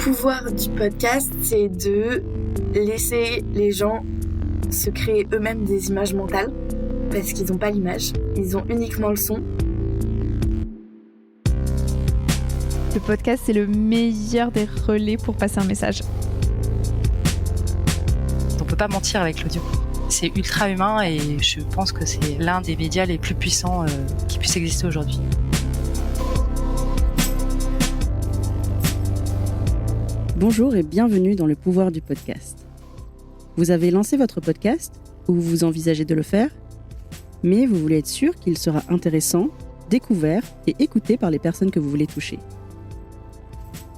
pouvoir du podcast, c'est de laisser les gens se créer eux-mêmes des images mentales, parce qu'ils n'ont pas l'image, ils ont uniquement le son. Le podcast, c'est le meilleur des relais pour passer un message. On peut pas mentir avec l'audio. C'est ultra humain et je pense que c'est l'un des médias les plus puissants qui puissent exister aujourd'hui. Bonjour et bienvenue dans le pouvoir du podcast. Vous avez lancé votre podcast ou vous envisagez de le faire, mais vous voulez être sûr qu'il sera intéressant, découvert et écouté par les personnes que vous voulez toucher.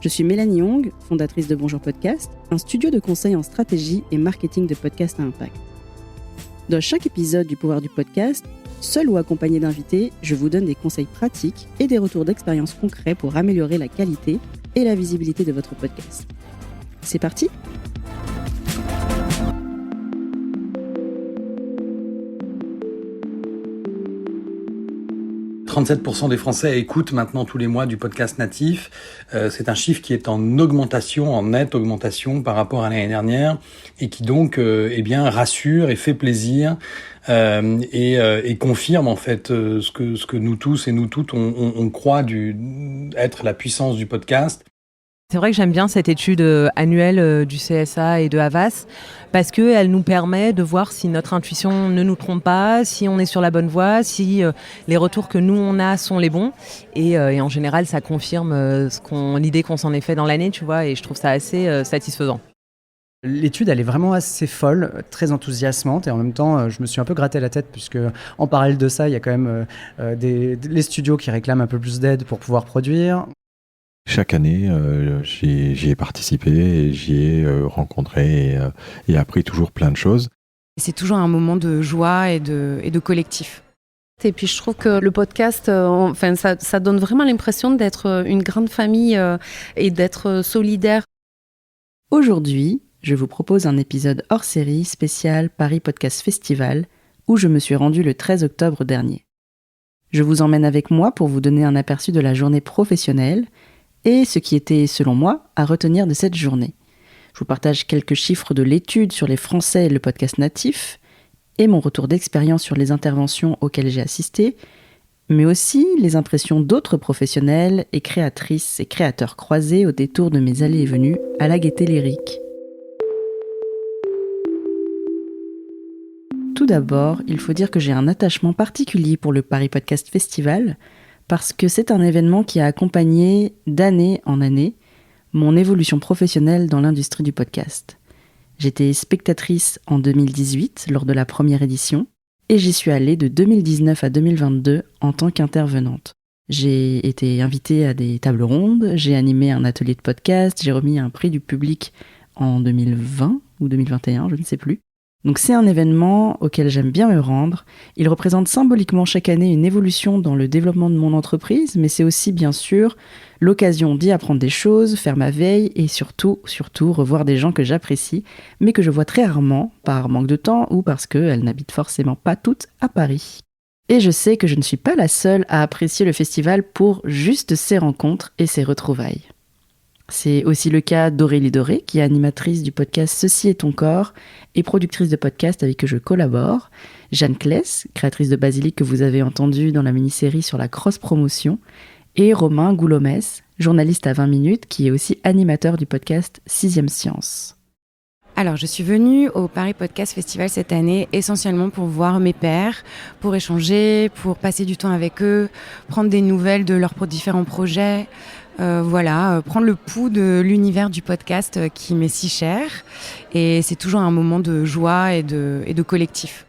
Je suis Mélanie Young, fondatrice de Bonjour Podcast, un studio de conseil en stratégie et marketing de podcasts à impact. Dans chaque épisode du pouvoir du podcast, seul ou accompagné d'invités, je vous donne des conseils pratiques et des retours d'expérience concrets pour améliorer la qualité et la visibilité de votre podcast. C'est parti ? 37% des Français écoutent maintenant tous les mois du podcast natif. C'est un chiffre qui est en augmentation, en nette augmentation par rapport à l'année dernière et qui donc rassure et fait plaisir et confirme en fait ce que nous tous et nous toutes on croit être la puissance du podcast. C'est vrai que j'aime bien cette étude annuelle du CSA et de Havas parce qu'elle nous permet de voir si notre intuition ne nous trompe pas, si on est sur la bonne voie, si les retours que nous on a sont les bons. Et en général, ça confirme l'idée qu'on s'en est fait dans l'année, tu vois, et je trouve ça assez satisfaisant. L'étude, elle est vraiment assez folle, très enthousiasmante et en même temps, je me suis un peu gratté la tête puisque en parallèle de ça, il y a quand même les studios qui réclament un peu plus d'aide pour pouvoir produire. Chaque année, j'y ai participé et j'y ai rencontré et appris toujours plein de choses. C'est toujours un moment de joie et de collectif. Et puis je trouve que le podcast, ça donne vraiment l'impression d'être une grande famille et d'être solidaire. Aujourd'hui, je vous propose un épisode hors série spécial Paris Podcast Festival où je me suis rendue le 13 octobre dernier. Je vous emmène avec moi pour vous donner un aperçu de la journée professionnelle et ce qui était, selon moi, à retenir de cette journée. Je vous partage quelques chiffres de l'étude sur les Français et le podcast natif, et mon retour d'expérience sur les interventions auxquelles j'ai assisté, mais aussi les impressions d'autres professionnels et créatrices et créateurs croisés au détour de mes allées et venues à la Gaîté Lyrique. Tout d'abord, il faut dire que j'ai un attachement particulier pour le Paris Podcast Festival, parce que c'est un événement qui a accompagné d'année en année mon évolution professionnelle dans l'industrie du podcast. J'étais spectatrice en 2018 lors de la première édition et j'y suis allée de 2019 à 2022 en tant qu'intervenante. J'ai été invitée à des tables rondes, j'ai animé un atelier de podcast, j'ai remis un prix du public en 2020 ou 2021, je ne sais plus. Donc c'est un événement auquel j'aime bien me rendre. Il représente symboliquement chaque année une évolution dans le développement de mon entreprise, mais c'est aussi bien sûr l'occasion d'y apprendre des choses, faire ma veille et surtout revoir des gens que j'apprécie, mais que je vois très rarement par manque de temps ou parce qu'elles n'habitent forcément pas toutes à Paris. Et je sais que je ne suis pas la seule à apprécier le festival pour juste ses rencontres et ses retrouvailles. C'est aussi le cas d'Aurélie Doré, qui est animatrice du podcast Ceci est ton corps et productrice de podcast avec qui je collabore, Jeanne Kless, créatrice de Basilic que vous avez entendu dans la mini-série sur la cross-promotion, et Romain Goulomès, journaliste à 20 minutes, qui est aussi animateur du podcast 6e Science. Alors, je suis venue au Paris Podcast Festival cette année essentiellement pour voir mes pairs, pour échanger, pour passer du temps avec eux, prendre des nouvelles de leurs différents projets, prendre le pouls de l'univers du podcast qui m'est si cher. Et c'est toujours un moment de joie et de collectif.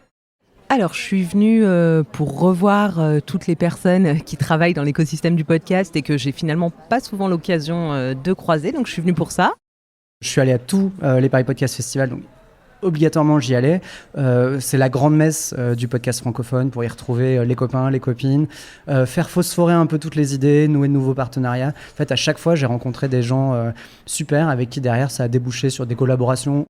Alors, je suis venue pour revoir toutes les personnes qui travaillent dans l'écosystème du podcast et que j'ai finalement pas souvent l'occasion de croiser, donc je suis venue pour ça. Je suis allé à tous les Paris Podcast Festival, donc obligatoirement j'y allais. C'est la grande messe du podcast francophone pour y retrouver les copains, les copines, faire phosphorer un peu toutes les idées, nouer de nouveaux partenariats. En fait, à chaque fois, j'ai rencontré des gens super avec qui derrière ça a débouché sur des collaborations.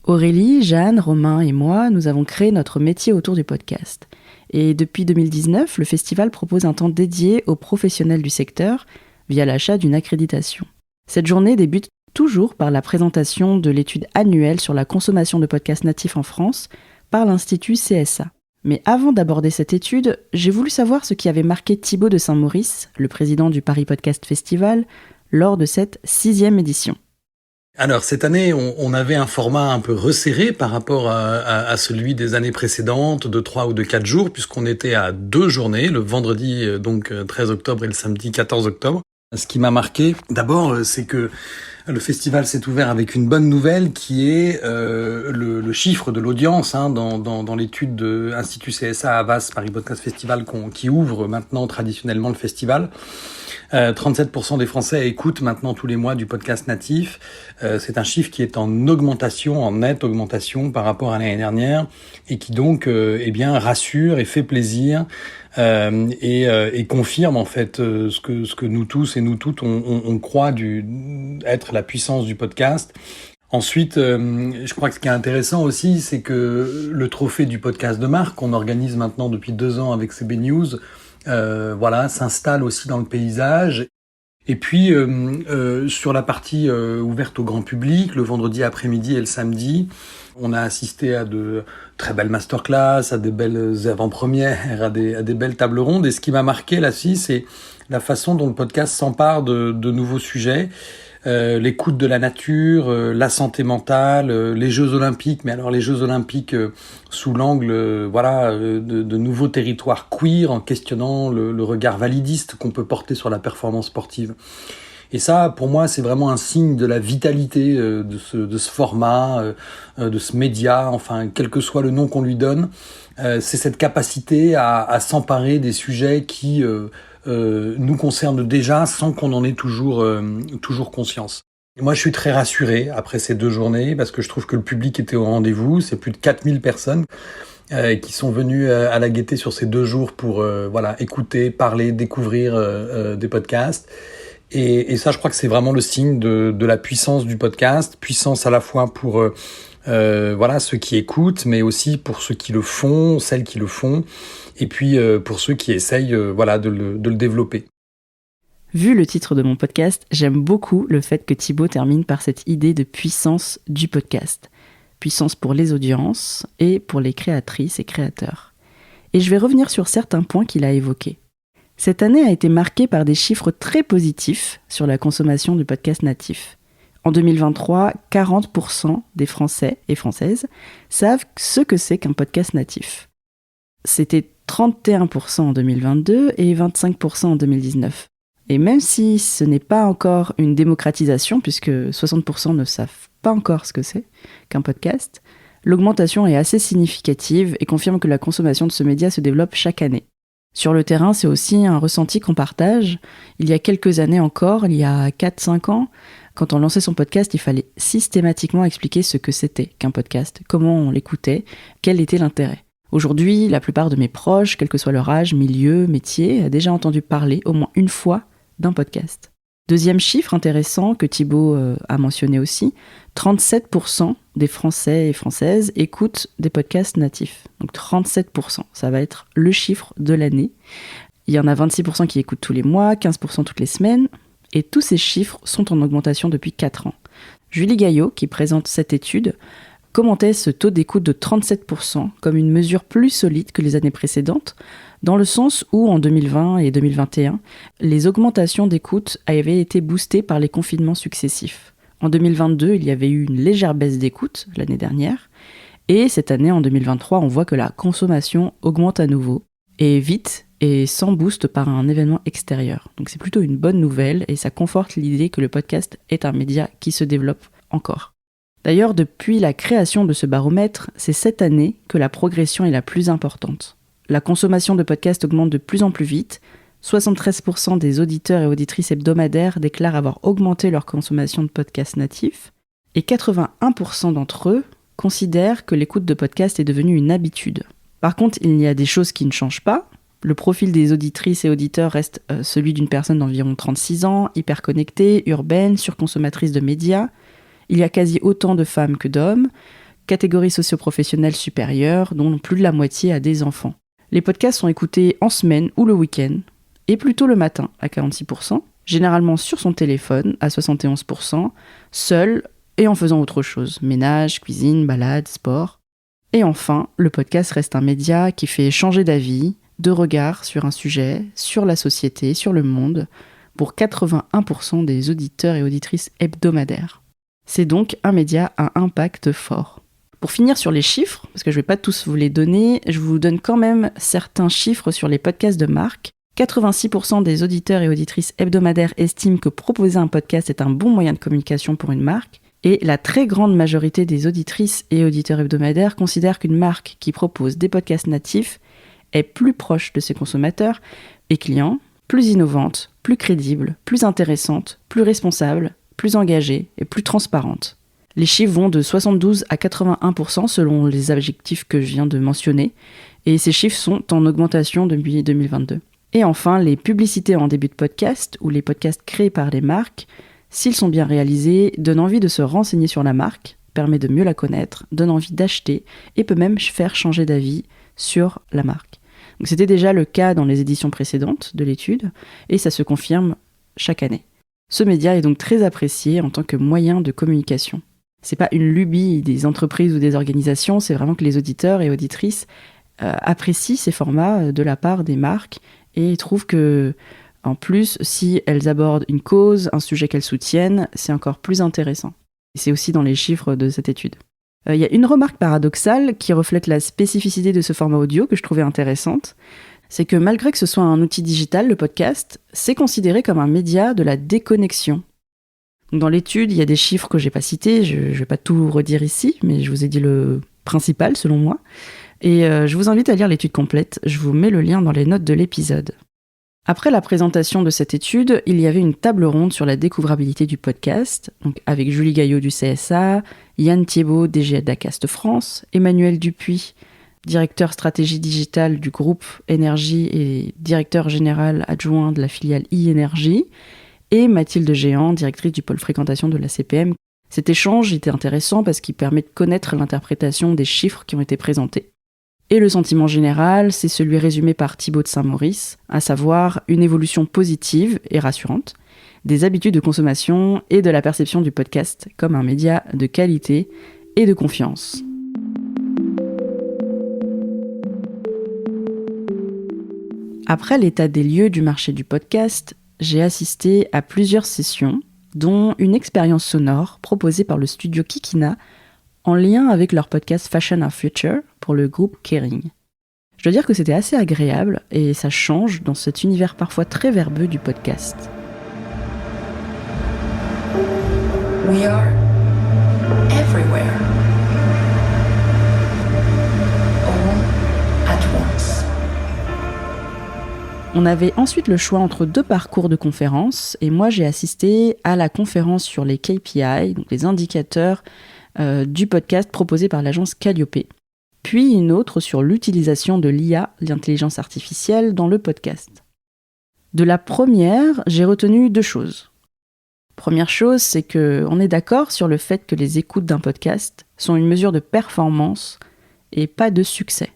Aurélie, Jeanne, Romain et moi, nous avons créé notre métier autour du podcast. Et depuis 2019, le festival propose un temps dédié aux professionnels du secteur via l'achat d'une accréditation. Cette journée débute toujours par la présentation de l'étude annuelle sur la consommation de podcasts natifs en France par l'Institut CSA. Mais avant d'aborder cette étude, j'ai voulu savoir ce qui avait marqué Thibaut de Saint-Maurice, le président du Paris Podcast Festival, lors de cette 6e édition. Alors cette année, on avait un format un peu resserré par rapport à celui des années précédentes, de 3 ou de 4 jours, puisqu'on était à 2 journées, le vendredi donc 13 octobre et le samedi 14 octobre. Ce qui m'a marqué, d'abord, c'est que le festival s'est ouvert avec une bonne nouvelle qui est le chiffre de l'audience dans l'étude de Institut CSA Havas Paris Podcast Festival qui ouvre maintenant traditionnellement le festival. 37% des Français écoutent maintenant tous les mois du podcast natif. C'est un chiffre qui est en augmentation, en nette augmentation par rapport à l'année dernière et qui donc rassure et fait plaisir et confirme en fait ce que nous tous et nous toutes on croit être la puissance du podcast. Ensuite, je crois que ce qui est intéressant aussi, c'est que le trophée du podcast de marque qu'on organise maintenant depuis 2 ans avec CB News, s'installe aussi dans le paysage. Et puis, sur la partie ouverte au grand public, le vendredi après-midi et le samedi, on a assisté à de très belles masterclass, à des belles avant-premières, à des belles tables rondes. Et ce qui m'a marqué là-dessus, c'est la façon dont le podcast s'empare de nouveaux sujets. L'écoute de la nature, la santé mentale, les Jeux Olympiques, mais alors les Jeux Olympiques sous l'angle de nouveaux territoires queer, en questionnant le regard validiste qu'on peut porter sur la performance sportive. Et ça, pour moi, c'est vraiment un signe de la vitalité de ce format, de ce média, enfin, quel que soit le nom qu'on lui donne. C'est cette capacité à s'emparer des sujets qui nous concernent déjà sans qu'on en ait toujours conscience. Et moi, je suis très rassuré après ces 2 journées parce que je trouve que le public était au rendez-vous. C'est plus de 4000 personnes qui sont venues à la Gaîté sur ces 2 jours pour écouter, parler, découvrir des podcasts. Et ça, je crois que c'est vraiment le signe de la puissance du podcast, puissance à la fois pour ceux qui écoutent, mais aussi pour ceux qui le font, celles qui le font, et puis pour ceux qui essayent de le développer. Vu le titre de mon podcast, j'aime beaucoup le fait que Thibaut termine par cette idée de puissance du podcast. Puissance pour les audiences et pour les créatrices et créateurs. Et je vais revenir sur certains points qu'il a évoqués. Cette année a été marquée par des chiffres très positifs sur la consommation du podcast natif. En 2023, 40% des Français et Françaises savent ce que c'est qu'un podcast natif. C'était 31% en 2022 et 25% en 2019. Et même si ce n'est pas encore une démocratisation, puisque 60% ne savent pas encore ce que c'est qu'un podcast, l'augmentation est assez significative et confirme que la consommation de ce média se développe chaque année. Sur le terrain, c'est aussi un ressenti qu'on partage. Il y a quelques années encore, il y a 4-5 ans, quand on lançait son podcast, il fallait systématiquement expliquer ce que c'était qu'un podcast, comment on l'écoutait, quel était l'intérêt. Aujourd'hui, la plupart de mes proches, quel que soit leur âge, milieu, métier, a déjà entendu parler au moins une fois d'un podcast. Deuxième chiffre intéressant que Thibaut a mentionné aussi, 37% des Français et Françaises écoutent des podcasts natifs. Donc 37%, ça va être le chiffre de l'année. Il y en a 26% qui écoutent tous les mois, 15% toutes les semaines, et tous ces chiffres sont en augmentation depuis 4 ans. Julie Gaillot, qui présente cette étude, commentait ce taux d'écoute de 37% comme une mesure plus solide que les années précédentes, dans le sens où, en 2020 et 2021, les augmentations d'écoute avaient été boostées par les confinements successifs. En 2022, il y avait eu une légère baisse d'écoute l'année dernière, et cette année, en 2023, on voit que la consommation augmente à nouveau, et vite, et sans boost par un événement extérieur. Donc c'est plutôt une bonne nouvelle, et ça conforte l'idée que le podcast est un média qui se développe encore. D'ailleurs, depuis la création de ce baromètre, c'est cette année que la progression est la plus importante. La consommation de podcasts augmente de plus en plus vite. 73% des auditeurs et auditrices hebdomadaires déclarent avoir augmenté leur consommation de podcasts natifs. Et 81% d'entre eux considèrent que l'écoute de podcasts est devenue une habitude. Par contre, il y a des choses qui ne changent pas. Le profil des auditrices et auditeurs reste celui d'une personne d'environ 36 ans, hyper connectée, urbaine, surconsommatrice de médias. Il y a quasi autant de femmes que d'hommes. Catégorie socio-professionnelle supérieure, dont plus de la moitié a des enfants. Les podcasts sont écoutés en semaine ou le week-end, et plutôt le matin à 46%, généralement sur son téléphone à 71%, seul et en faisant autre chose, ménage, cuisine, balade, sport. Et enfin, le podcast reste un média qui fait changer d'avis, de regard sur un sujet, sur la société, sur le monde, pour 81% des auditeurs et auditrices hebdomadaires. C'est donc un média à impact fort. Pour finir sur les chiffres, parce que je ne vais pas tous vous les donner, je vous donne quand même certains chiffres sur les podcasts de marque. 86% des auditeurs et auditrices hebdomadaires estiment que proposer un podcast est un bon moyen de communication pour une marque. Et la très grande majorité des auditrices et auditeurs hebdomadaires considèrent qu'une marque qui propose des podcasts natifs est plus proche de ses consommateurs et clients, plus innovante, plus crédible, plus intéressante, plus responsable, plus engagée et plus transparente. Les chiffres vont de 72 à 81% selon les adjectifs que je viens de mentionner, et ces chiffres sont en augmentation depuis 2022. Et enfin, les publicités en début de podcast ou les podcasts créés par les marques, s'ils sont bien réalisés, donnent envie de se renseigner sur la marque, permet de mieux la connaître, donne envie d'acheter et peut même faire changer d'avis sur la marque. Donc c'était déjà le cas dans les éditions précédentes de l'étude et ça se confirme chaque année. Ce média est donc très apprécié en tant que moyen de communication. C'est pas une lubie des entreprises ou des organisations, c'est vraiment que les auditeurs et auditrices apprécient ces formats de la part des marques et trouvent que, en plus, si elles abordent une cause, un sujet qu'elles soutiennent, c'est encore plus intéressant. Et c'est aussi dans les chiffres de cette étude. Il y a une remarque paradoxale qui reflète la spécificité de ce format audio que je trouvais intéressante. C'est que malgré que ce soit un outil digital, le podcast, c'est considéré comme un média de la déconnexion. Dans l'étude, il y a des chiffres que je n'ai pas cités, je ne vais pas tout redire ici, mais je vous ai dit le principal selon moi. Et je vous invite à lire l'étude complète, je vous mets le lien dans les notes de l'épisode. Après la présentation de cette étude, il y avait une table ronde sur la découvrabilité du podcast, donc avec Julie Gaillot du CSA, Yann Thiebaud, DG d'Acast France, Emmanuel Dupuis, directeur stratégie digitale du groupe Énergie et directeur général adjoint de la filiale e-Énergie, et Mathilde Géant, directrice du pôle fréquentation de la CPM. Cet échange était intéressant parce qu'il permet de connaître l'interprétation des chiffres qui ont été présentés. Et le sentiment général, c'est celui résumé par Thibaut de Saint-Maurice, à savoir une évolution positive et rassurante des habitudes de consommation et de la perception du podcast comme un média de qualité et de confiance. Après l'état des lieux du marché du podcast, j'ai assisté à plusieurs sessions, dont une expérience sonore proposée par le studio Kikina en lien avec leur podcast Fashion Our Future pour le groupe Kering. Je dois dire que c'était assez agréable et ça change dans cet univers parfois très verbeux du podcast. We are everywhere. All at once. On avait ensuite le choix entre deux parcours de conférences et moi j'ai assisté à la conférence sur les KPI, donc les indicateurs du podcast proposé par l'agence Calliope, puis une autre sur l'utilisation de l'IA, l'intelligence artificielle, dans le podcast. De la première, j'ai retenu deux choses. Première chose, c'est qu'on est d'accord sur le fait que les écoutes d'un podcast sont une mesure de performance et pas de succès.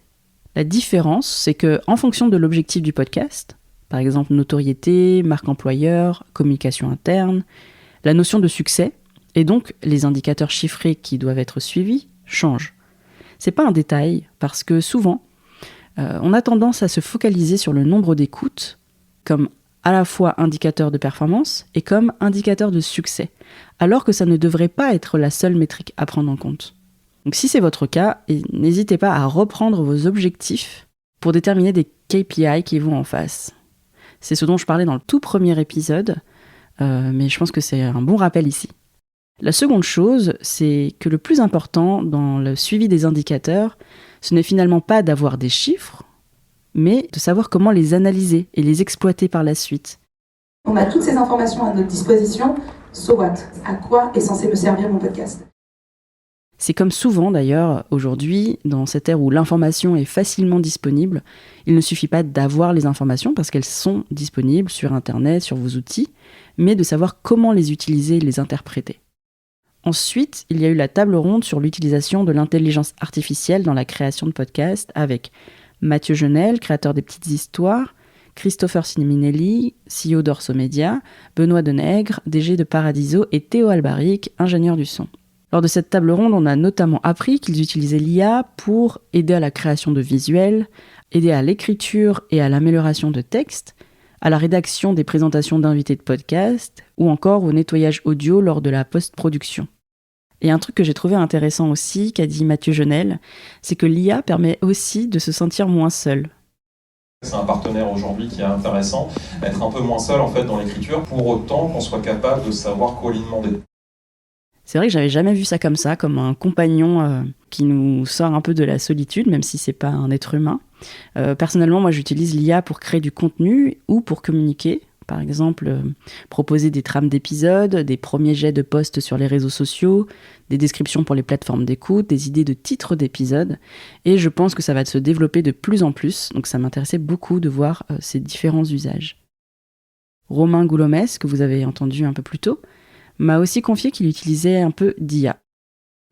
La différence, c'est que en fonction de l'objectif du podcast, par exemple notoriété, marque employeur, communication interne, la notion de succès, et donc les indicateurs chiffrés qui doivent être suivis, changent. C'est pas un détail, parce que souvent, on a tendance à se focaliser sur le nombre d'écoutes, comme à la fois indicateur de performance et comme indicateur de succès, alors que ça ne devrait pas être la seule métrique à prendre en compte. Donc si c'est votre cas, n'hésitez pas à reprendre vos objectifs pour déterminer des KPI qui vont en face. C'est ce dont je parlais dans le tout premier épisode, mais je pense que c'est un bon rappel ici. La seconde chose, c'est que le plus important dans le suivi des indicateurs, ce n'est finalement pas d'avoir des chiffres, mais de savoir comment les analyser et les exploiter par la suite. On a toutes ces informations à notre disposition, so what? À quoi est censé me servir mon podcast? C'est comme souvent d'ailleurs aujourd'hui, dans cette ère où l'information est facilement disponible, il ne suffit pas d'avoir les informations parce qu'elles sont disponibles sur Internet, sur vos outils, mais de savoir comment les utiliser et les interpréter. Ensuite, il y a eu la table ronde sur l'utilisation de l'intelligence artificielle dans la création de podcasts avec Mathieu Genel, créateur des Petites Histoires, Christopher Siminelli, CEO d'Orso Media, Benoît Denègre, DG de Paradiso et Théo Albaric, ingénieur du son. Lors de cette table ronde, on a notamment appris qu'ils utilisaient l'IA pour aider à la création de visuels, aider à l'écriture et à l'amélioration de textes, à la rédaction des présentations d'invités de podcast ou encore au nettoyage audio lors de la post-production. Et un truc que j'ai trouvé intéressant aussi, qu'a dit Mathieu Genel, c'est que l'IA permet aussi de se sentir moins seul. C'est un partenaire aujourd'hui qui est intéressant, être un peu moins seul en fait dans l'écriture, pour autant qu'on soit capable de savoir quoi lui demander. C'est vrai que j'avais jamais vu ça, comme un compagnon qui nous sort un peu de la solitude, même si c'est pas un être humain. Personnellement, moi j'utilise l'IA pour créer du contenu ou pour communiquer. Par exemple, proposer des trames d'épisodes, des premiers jets de posts sur les réseaux sociaux, des descriptions pour les plateformes d'écoute, des idées de titres d'épisodes. Et je pense que ça va se développer de plus en plus, donc ça m'intéressait beaucoup de voir ces différents usages. Romain Goulomès, que vous avez entendu un peu plus tôt, m'a aussi confié qu'il utilisait un peu d'IA.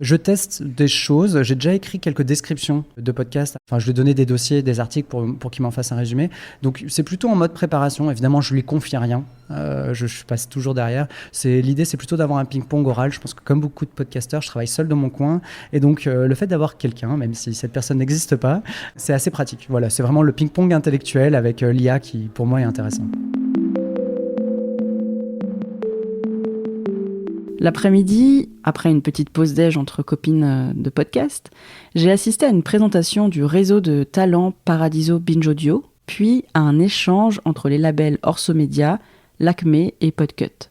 Je teste des choses, j'ai déjà écrit quelques descriptions de podcasts, je lui ai donné des dossiers, des articles pour qu'il m'en fasse un résumé, donc c'est plutôt en mode préparation, évidemment je lui confie rien, je passe toujours derrière, l'idée c'est plutôt d'avoir un ping-pong oral, je pense que comme beaucoup de podcasteurs, je travaille seul dans mon coin, et donc le fait d'avoir quelqu'un, même si cette personne n'existe pas, c'est assez pratique, voilà, c'est vraiment le ping-pong intellectuel avec l'IA qui pour moi est intéressant. L'après-midi, après une petite pause déj entre copines de podcast, j'ai assisté à une présentation du réseau de talents Paradiso Binge Audio, puis à un échange entre les labels Orso Media, Lacmé et Podcut.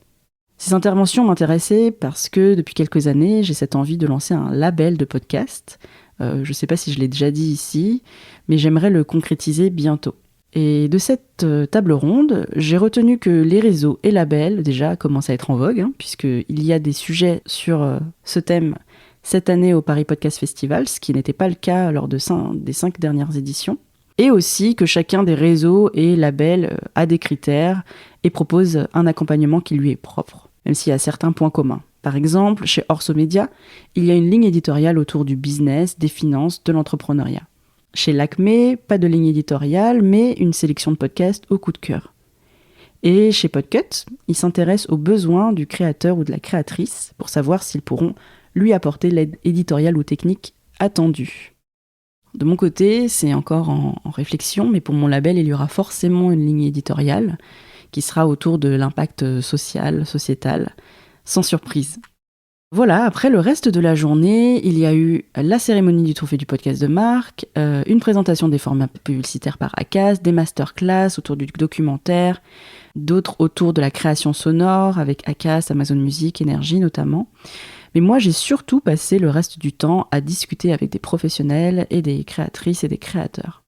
Ces interventions m'intéressaient parce que depuis quelques années, j'ai cette envie de lancer un label de podcast. Je ne sais pas si je l'ai déjà dit ici, mais j'aimerais le concrétiser bientôt. Et de cette table ronde, j'ai retenu que les réseaux et labels déjà commencent à être en vogue, puisqu'il y a des sujets sur ce thème cette année au Paris Podcast Festival, ce qui n'était pas le cas lors des 5 dernières éditions. Et aussi que chacun des réseaux et labels a des critères et propose un accompagnement qui lui est propre, même s'il y a certains points communs. Par exemple, chez Orso Media, il y a une ligne éditoriale autour du business, des finances, de l'entrepreneuriat. Chez Lacmé, pas de ligne éditoriale, mais une sélection de podcasts au coup de cœur. Et chez Podcut, ils s'intéressent aux besoins du créateur ou de la créatrice pour savoir s'ils pourront lui apporter l'aide éditoriale ou technique attendue. De mon côté, c'est encore en réflexion, mais pour mon label, il y aura forcément une ligne éditoriale qui sera autour de l'impact social, sociétal, sans surprise. Voilà, après le reste de la journée, il y a eu la cérémonie du trophée du podcast de marque, une présentation des formats publicitaires par Acas, des masterclass autour du documentaire, d'autres autour de la création sonore avec Acas, Amazon Music, Énergie notamment. Mais moi, j'ai surtout passé le reste du temps à discuter avec des professionnels et des créatrices et des créateurs.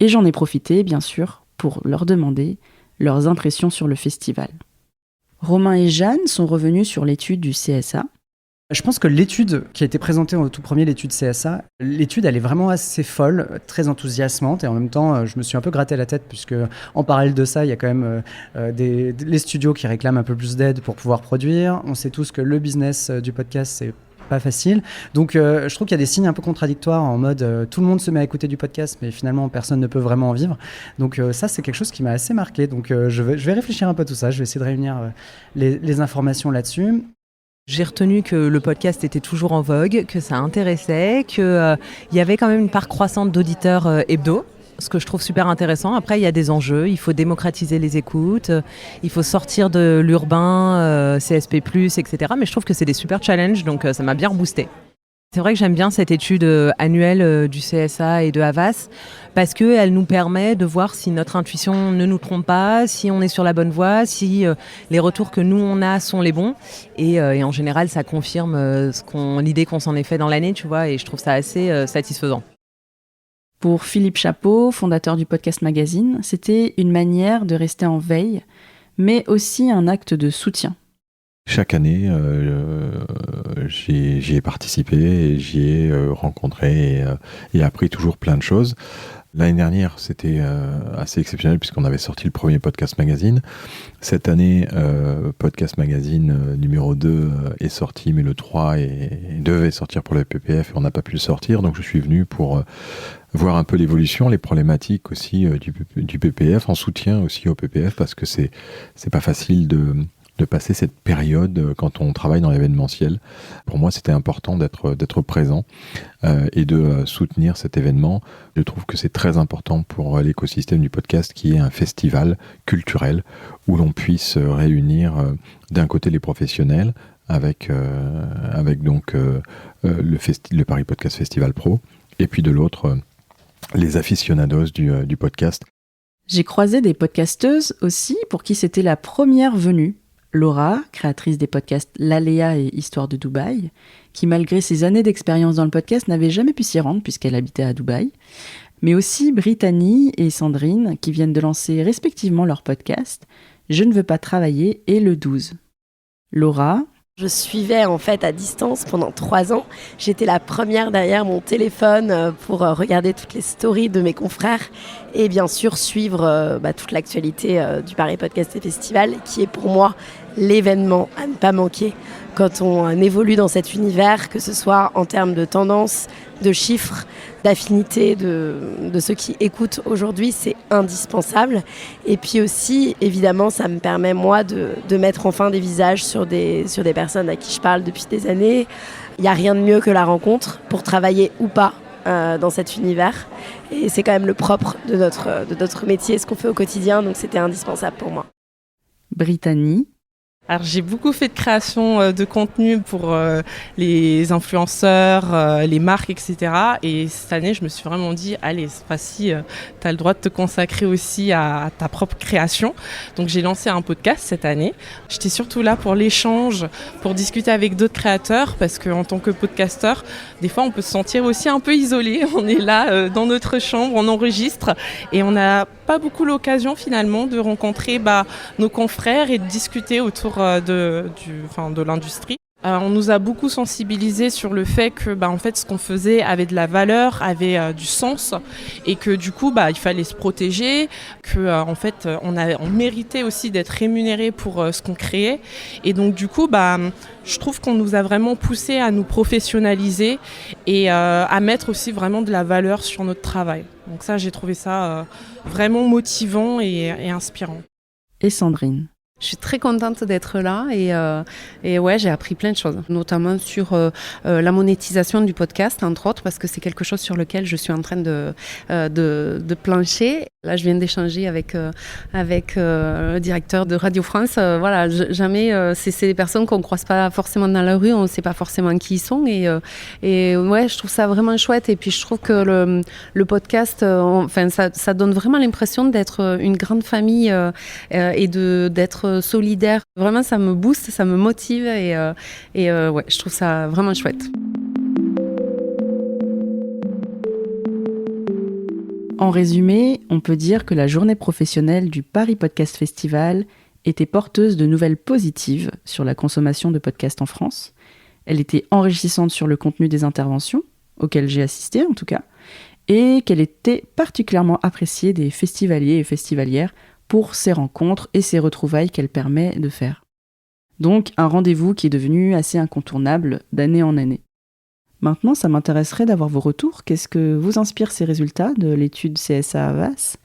Et j'en ai profité, bien sûr, pour leur demander leurs impressions sur le festival. Romain et Jeanne sont revenus sur l'étude du CSA. Je pense que l'étude qui a été présentée au tout premier, l'étude CSA, l'étude elle est vraiment assez folle, très enthousiasmante et en même temps je me suis un peu gratté la tête puisque en parallèle de ça il y a quand même les studios qui réclament un peu plus d'aide pour pouvoir produire. On sait tous que le business du podcast c'est pas facile. Donc je trouve qu'il y a des signes un peu contradictoires en mode tout le monde se met à écouter du podcast mais finalement personne ne peut vraiment en vivre. Donc ça c'est quelque chose qui m'a assez marqué. Donc je vais réfléchir un peu à tout ça, je vais essayer de réunir les informations là-dessus. J'ai retenu que le podcast était toujours en vogue, que ça intéressait, qu'il y avait quand même une part croissante d'auditeurs hebdo, ce que je trouve super intéressant. Après, il y a des enjeux, il faut démocratiser les écoutes, il faut sortir de l'urbain, CSP+, etc. Mais je trouve que c'est des super challenges, donc ça m'a bien reboosté. C'est vrai que j'aime bien cette étude annuelle du CSA et de Havas parce qu'elle nous permet de voir si notre intuition ne nous trompe pas, si on est sur la bonne voie, si les retours que nous on a sont les bons. Et en général, ça confirme l'idée qu'on s'en est fait dans l'année, tu vois, et je trouve ça assez satisfaisant. Pour Philippe Chapeau, fondateur du Podcast Magazine, c'était une manière de rester en veille, mais aussi un acte de soutien. Chaque année, j'y ai participé, et j'y ai rencontré et appris toujours plein de choses. L'année dernière, c'était assez exceptionnel puisqu'on avait sorti le premier Podcast Magazine. Cette année, Podcast Magazine numéro 2 est sorti, mais le 3 devait sortir pour le PPF et on n'a pas pu le sortir. Donc je suis venu pour voir un peu l'évolution, les problématiques aussi du PPF, en soutien aussi au PPF parce que c'est pas facile de passer cette période quand on travaille dans l'événementiel. Pour moi, c'était important d'être présent et de soutenir cet événement. Je trouve que c'est très important pour l'écosystème du podcast qui est un festival culturel où l'on puisse réunir d'un côté les professionnels avec donc le Paris Podcast Festival Pro et puis de l'autre les aficionados du podcast. J'ai croisé des podcasteuses aussi pour qui c'était la première venue. Laura, créatrice des podcasts L'Aléa et Histoire de Dubaï, qui malgré ses années d'expérience dans le podcast n'avait jamais pu s'y rendre puisqu'elle habitait à Dubaï. Mais aussi Brittany et Sandrine qui viennent de lancer respectivement leur podcast Je ne veux pas travailler et le 12. Laura. Je suivais en fait à distance pendant 3 ans. J'étais la première derrière mon téléphone pour regarder toutes les stories de mes confrères et bien sûr suivre toute l'actualité du Paris Podcast Festival qui est pour moi l'événement à ne pas manquer quand on évolue dans cet univers, que ce soit en termes de tendance, de chiffres, d'affinité de ceux qui écoutent aujourd'hui, c'est indispensable. Et puis aussi, évidemment, ça me permet moi de mettre enfin des visages sur des personnes à qui je parle depuis des années. Il n'y a rien de mieux que la rencontre pour travailler ou pas dans cet univers. Et c'est quand même le propre de notre métier, ce qu'on fait au quotidien, donc c'était indispensable pour moi. Brittany. Alors j'ai beaucoup fait de création de contenu pour les influenceurs, les marques, etc. Et cette année, je me suis vraiment dit, allez, cette fois-ci, tu as le droit de te consacrer aussi à ta propre création. Donc j'ai lancé un podcast cette année. J'étais surtout là pour l'échange, pour discuter avec d'autres créateurs, parce qu'en tant que podcasteur, des fois on peut se sentir aussi un peu isolé. On est là dans notre chambre, on enregistre et on n'a pas beaucoup l'occasion finalement de rencontrer nos confrères et de discuter autour de l'industrie. On nous a beaucoup sensibilisés sur le fait que en fait, ce qu'on faisait avait de la valeur, avait du sens et que du coup il fallait se protéger, que en fait on méritait aussi d'être rémunéré pour ce qu'on créait et donc du coup je trouve qu'on nous a vraiment poussé à nous professionnaliser et à mettre aussi vraiment de la valeur sur notre travail. Donc ça, j'ai trouvé ça vraiment motivant et inspirant. Et Sandrine. Je suis très contente d'être là et ouais, j'ai appris plein de choses, notamment sur la monétisation du podcast, entre autres, parce que c'est quelque chose sur lequel je suis en train de plancher. Là, je viens d'échanger avec le directeur de Radio France. Voilà, jamais c'est des personnes qu'on ne croise pas forcément dans la rue, on ne sait pas forcément qui ils sont et ouais, je trouve ça vraiment chouette. Et puis je trouve que le podcast, ça donne vraiment l'impression d'être une grande famille et d'être solidaire. Vraiment, ça me booste, ça me motive et ouais, je trouve ça vraiment chouette. En résumé, on peut dire que la journée professionnelle du Paris Podcast Festival était porteuse de nouvelles positives sur la consommation de podcasts en France. Elle était enrichissante sur le contenu des interventions, auxquelles j'ai assisté en tout cas, et qu'elle était particulièrement appréciée des festivaliers et festivalières pour ses rencontres et ses retrouvailles qu'elle permet de faire. Donc un rendez-vous qui est devenu assez incontournable d'année en année. Maintenant, ça m'intéresserait d'avoir vos retours. Qu'est-ce que vous inspire ces résultats de l'étude CSA Havas ?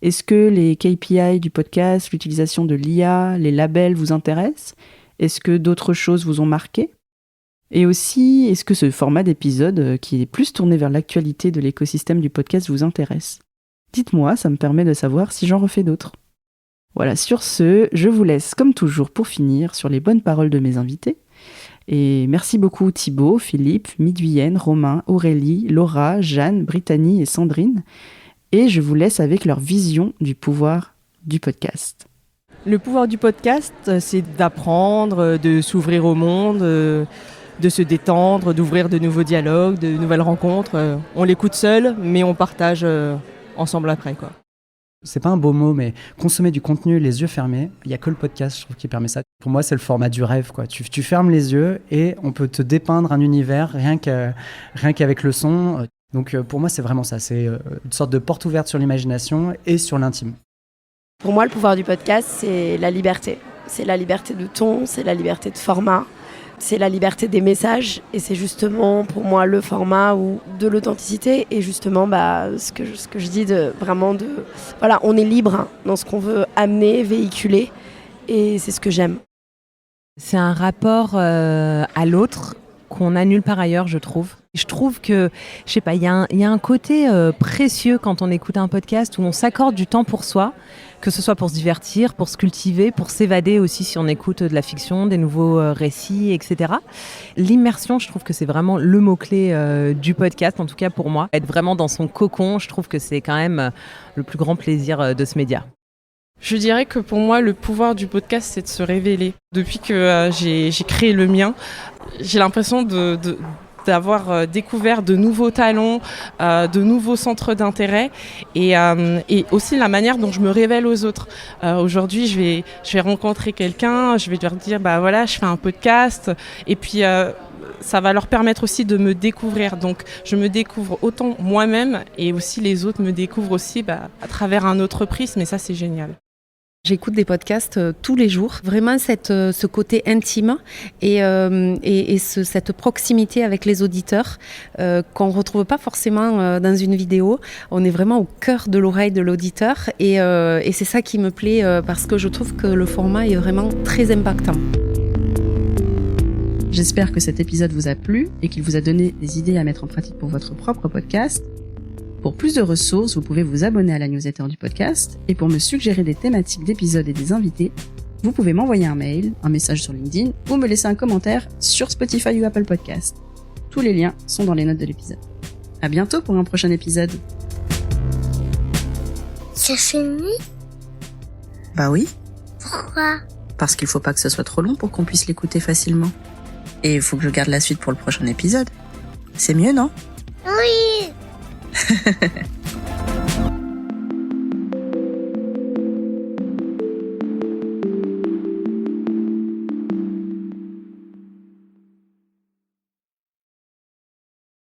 Est-ce que les KPI du podcast, l'utilisation de l'IA, les labels vous intéressent ? Est-ce que d'autres choses vous ont marqué ? Et aussi, est-ce que ce format d'épisode, qui est plus tourné vers l'actualité de l'écosystème du podcast, vous intéresse ? Dites-moi, ça me permet de savoir si j'en refais d'autres. Voilà, sur ce, je vous laisse comme toujours pour finir sur les bonnes paroles de mes invités. Et merci beaucoup Thibaut, Philippe, Miduyenne, Romain, Aurélie, Laura, Jeanne, Brittany et Sandrine. Et je vous laisse avec leur vision du pouvoir du podcast. Le pouvoir du podcast, c'est d'apprendre, de s'ouvrir au monde, de se détendre, d'ouvrir de nouveaux dialogues, de nouvelles rencontres. On l'écoute seul, mais on partage ensemble après, quoi. C'est pas un beau mot, mais consommer du contenu les yeux fermés, il n'y a que le podcast, je trouve, qui permet ça. Pour moi, c'est le format du rêve, quoi. Tu fermes les yeux et on peut te dépeindre un univers rien qu'avec le son. Donc pour moi, c'est vraiment ça. C'est une sorte de porte ouverte sur l'imagination et sur l'intime. Pour moi, le pouvoir du podcast, c'est la liberté. C'est la liberté de ton, c'est la liberté de format, c'est la liberté des messages. Et c'est justement pour moi le format ou de l'authenticité. Et justement, ce que je dis voilà, on est libre dans ce qu'on veut amener, véhiculer. Et c'est ce que j'aime. C'est un rapport à l'autre qu'on a nulle part ailleurs, je trouve. Je trouve que, je sais pas, il y a un côté précieux quand on écoute un podcast où on s'accorde du temps pour soi, que ce soit pour se divertir, pour se cultiver, pour s'évader aussi si on écoute de la fiction, des nouveaux récits, etc. L'immersion, je trouve que c'est vraiment le mot-clé du podcast, en tout cas pour moi. Être vraiment dans son cocon, je trouve que c'est quand même le plus grand plaisir de ce média. Je dirais que pour moi, le pouvoir du podcast, c'est de se révéler. Depuis que j'ai créé le mien, j'ai l'impression d'avoir découvert de nouveaux talents, de nouveaux centres d'intérêt et aussi la manière dont je me révèle aux autres. Aujourd'hui, je vais rencontrer quelqu'un, je vais leur dire, voilà, je fais un podcast et puis ça va leur permettre aussi de me découvrir. Donc, je me découvre autant moi-même et aussi les autres me découvrent aussi à travers un autre prisme et ça, c'est génial. J'écoute des podcasts tous les jours. Vraiment ce côté intime et cette proximité avec les auditeurs qu'on ne retrouve pas forcément dans une vidéo. On est vraiment au cœur de l'oreille de l'auditeur et c'est ça qui me plaît parce que je trouve que le format est vraiment très impactant. J'espère que cet épisode vous a plu et qu'il vous a donné des idées à mettre en pratique pour votre propre podcast. Pour plus de ressources, vous pouvez vous abonner à la newsletter du podcast. Et pour me suggérer des thématiques d'épisodes et des invités, vous pouvez m'envoyer un mail, un message sur LinkedIn ou me laisser un commentaire sur Spotify ou Apple Podcast. Tous les liens sont dans les notes de l'épisode. À bientôt pour un prochain épisode. C'est fini ? Bah oui. Pourquoi ? Parce qu'il faut pas que ce soit trop long pour qu'on puisse l'écouter facilement. Et il faut que je garde la suite pour le prochain épisode. C'est mieux, non ? Oui.